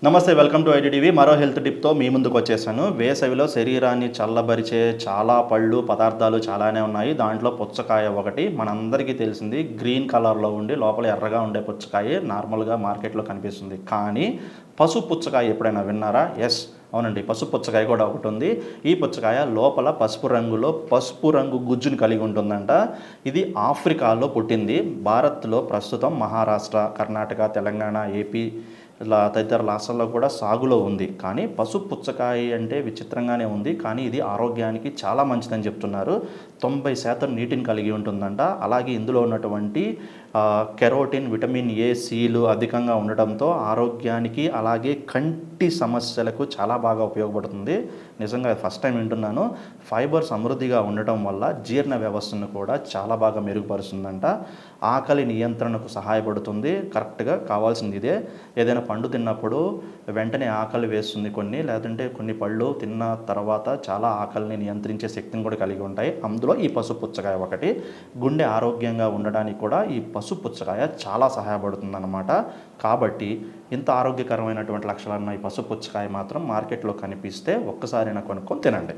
నమస్తే, welcome to ITTV. మరో health టిప్తో మీ ముందుకు వచ్చేసాను. వేసవిలో శరీరాన్ని చల్లబరిచే చాలా పళ్ళు పదార్థాలు చాలానే ఉన్నాయి. దాంట్లో పుచ్చకాయ ఒకటి. మనందరికీ తెలిసింది, గ్రీన్ కలర్లో ఉండి లోపల ఎర్రగా ఉండే పుచ్చకాయ నార్మల్గా మార్కెట్లో కనిపిస్తుంది. కానీ పసుపు పుచ్చకాయ ఎప్పుడైనా విన్నారా? ఎస్, అవునండి, పసుపు పుచ్చకాయ కూడా ఒకటి ఉంది. ఈ పుచ్చకాయ లోపల పసుపు రంగు గుజ్జుని కలిగి ఉంటుందంట. ఇది ఆఫ్రికాలో పుట్టింది. భారత్లో ప్రస్తుతం మహారాష్ట్ర, కర్ణాటక, తెలంగాణ, ఏపీ ఇలా తదితర రాష్ట్రాల్లో కూడా సాగులో ఉంది. కానీ పసుపు పుచ్చకాయ అంటే విచిత్రంగానే ఉంది, కానీ ఇది ఆరోగ్యానికి చాలా మంచిదని చెప్తున్నారు. 90% నీటిని కలిగి ఉంటుందంట. అలాగే ఇందులో ఉన్నటువంటి కెరోటిన్, విటమిన్ ఏ, సిలు అధికంగా ఉండటంతో ఆరోగ్యానికి అలాగే కంటి సమస్యలకు చాలా బాగా ఉపయోగపడుతుంది. నిజంగా ఫస్ట్ టైం వింటున్నాను. ఫైబర్ సమృద్ధిగా ఉండటం వల్ల జీర్ణ వ్యవస్థను కూడా చాలా బాగా మెరుగుపరుస్తుందంట. ఆకలి నియంత్రణకు సహాయపడుతుంది. కరెక్ట్గా కావాల్సింది ఇదే. ఏదైనా పండు తిన్నప్పుడు వెంటనే ఆకలి వేస్తుంది లేదంటే కొన్ని పళ్ళు తిన్న తర్వాత చాలా ఆకలిని నియంత్రించే శక్తిని కూడా కలిగి ఉంటాయి. అందులో ఈ పసుపు పుచ్చకాయ ఒకటి. గుండె ఆరోగ్యంగా ఉండడానికి కూడా ఈ పసుపు పుచ్చకాయ చాలా సహాయపడుతుందన్నమాట. కాబట్టి ఇంత ఆరోగ్యకరమైనటువంటి లక్షణాలు ఉన్న ఈ పసుపు పుచ్చకాయ మాత్రం మార్కెట్లో కనిపిస్తే ఒక్కసారైనా కొనుక్కొని తినండి.